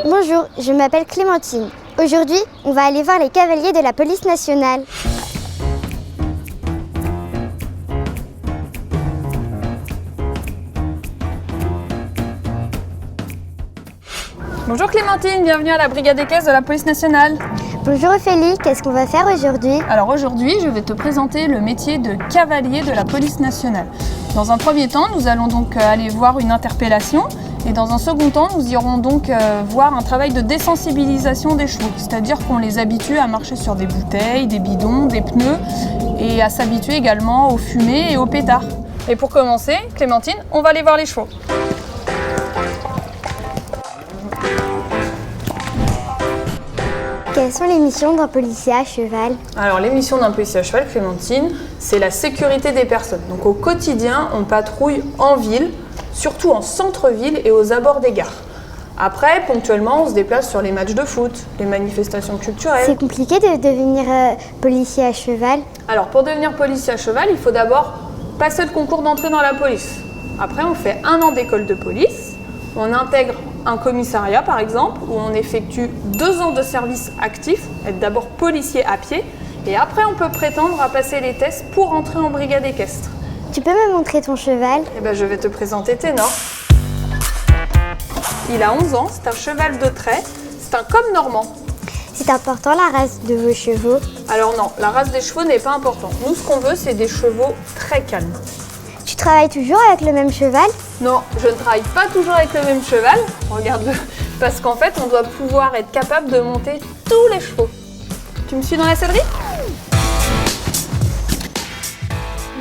Bonjour, je m'appelle Clémentine. Aujourd'hui, on va aller voir les cavaliers de la police nationale. Bonjour Clémentine, bienvenue à la brigade des caisses de la police nationale. Bonjour Ophélie, qu'est-ce qu'on va faire aujourd'hui? Alors aujourd'hui, je vais te présenter le métier de cavalier de la police nationale. Dans un premier temps, nous allons donc aller voir une interpellation et dans un second temps, nous irons donc voir un travail de désensibilisation des chevaux, c'est-à-dire qu'on les habitue à marcher sur des bouteilles, des bidons, des pneus et à s'habituer également aux fumées et aux pétards. Et pour commencer, Clémentine, on va aller voir les chevaux. Quelles sont les missions d'un policier à cheval? Alors les missions d'un policier à cheval, Clémentine, c'est la sécurité des personnes. Donc au quotidien, on patrouille en ville, surtout en centre-ville et aux abords des gares. Après, ponctuellement, on se déplace sur les matchs de foot, les manifestations culturelles. C'est compliqué de devenir policier à cheval? Alors pour devenir policier à cheval, il faut d'abord passer le concours d'entrée dans la police. Après, on fait 1 an d'école de police, on intègre un commissariat par exemple, où on effectue 2 ans de service actif, être d'abord policier à pied, et après on peut prétendre à passer les tests pour entrer en brigade équestre. Tu peux me montrer ton cheval? Eh ben, je vais te présenter Ténor. Il a 11 ans, c'est un cheval de trait, c'est un com normand. C'est important la race de vos chevaux? Alors non, la race des chevaux n'est pas importante. Nous, ce qu'on veut, c'est des chevaux très calmes. Tu travailles toujours avec le même cheval? Non, je ne travaille pas toujours avec le même cheval, regarde-le, parce qu'en fait, on doit pouvoir être capable de monter tous les chevaux. Tu me suis dans la sellerie?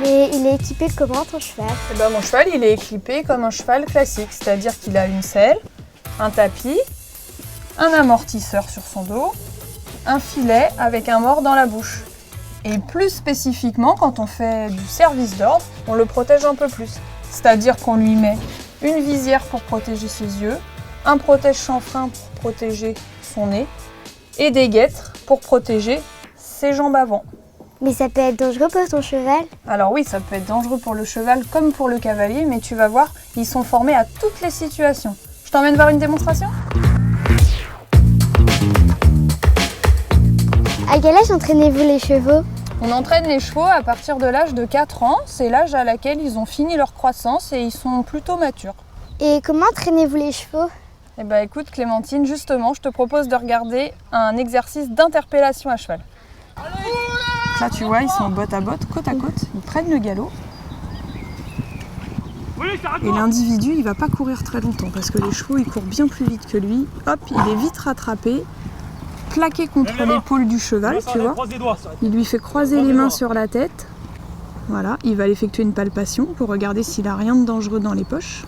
Mais il est équipé comment ton cheval? Eh ben, mon cheval, il est équipé comme un cheval classique, c'est-à-dire qu'il a une selle, un tapis, un amortisseur sur son dos, un filet avec un mors dans la bouche. Et plus spécifiquement, quand on fait du service d'ordre, on le protège un peu plus. C'est-à-dire qu'on lui met une visière pour protéger ses yeux, un protège-chanfrein pour protéger son nez et des guêtres pour protéger ses jambes avant. Mais ça peut être dangereux pour ton cheval? Alors oui, ça peut être dangereux pour le cheval comme pour le cavalier, mais tu vas voir, ils sont formés à toutes les situations. Je t'emmène voir une démonstration ? À quel âge entraînez-vous les chevaux? On entraîne les chevaux à partir de l'âge de 4 ans. C'est l'âge à laquelle ils ont fini leur croissance et ils sont plutôt matures. Et comment entraînez-vous les chevaux? Eh bien écoute Clémentine, justement, je te propose de regarder un exercice d'interpellation à cheval. Là tu vois, ils sont botte à botte, côte à côte, ils prennent le galop. Et l'individu, il va pas courir très longtemps parce que les chevaux, ils courent bien plus vite que lui. Hop, il est vite rattrapé. Plaqué contre l'épaule du cheval, tu vois. Il lui fait croiser les mains sur la tête. Voilà, il va effectuer une palpation pour regarder s'il a rien de dangereux dans les poches.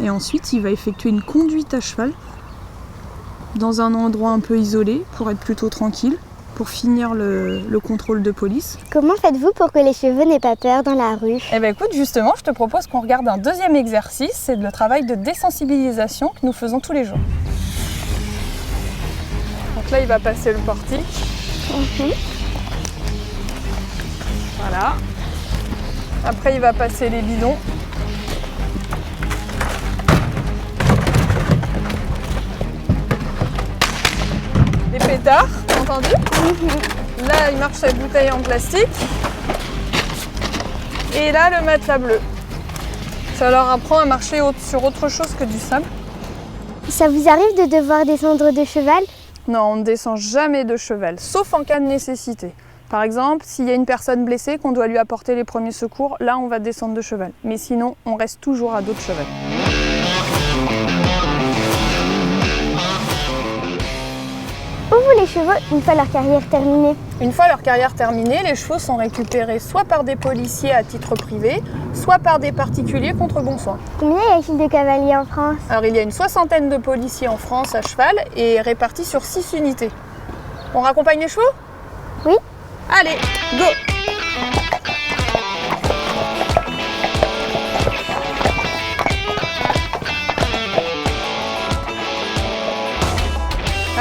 Et ensuite, il va effectuer une conduite à cheval dans un endroit un peu isolé pour être plutôt tranquille, pour finir le contrôle de police. Comment faites-vous pour que les chevaux n'aient pas peur dans la rue? Eh bien écoute, justement, je te propose qu'on regarde un deuxième exercice, c'est le travail de désensibilisation que nous faisons tous les jours. Donc là, il va passer le portique. Voilà. Après, il va passer les bidons. Les pétards, entendu? Là, il marche sa bouteille en plastique. Et là, le matelas bleu. Ça leur apprend à marcher sur autre chose que du sable. Ça vous arrive de devoir descendre de cheval? Non, on ne descend jamais de cheval, sauf en cas de nécessité. Par exemple, s'il y a une personne blessée qu'on doit lui apporter les premiers secours, là on va descendre de cheval. Mais sinon, on reste toujours à dos de cheval. Où vont les chevaux une fois leur carrière terminée? Une fois leur carrière terminée, les chevaux sont récupérés soit par des policiers à titre privé, soit par des particuliers contre bon soin. Combien y a-t-il de cavaliers en France? Alors il y a une 60aine de policiers en France à cheval et répartis sur 6 unités. On raccompagne les chevaux? Oui. Allez, go!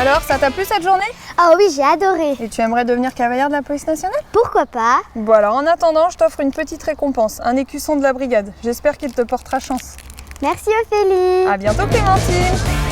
Alors, ça t'a plu cette journée? Ah oui, j'ai adoré. Et tu aimerais devenir cavalière de la police nationale? Pourquoi pas? Bon alors, en attendant, je t'offre une petite récompense, un écusson de la brigade. J'espère qu'il te portera chance. Merci Ophélie. À bientôt Clémentine.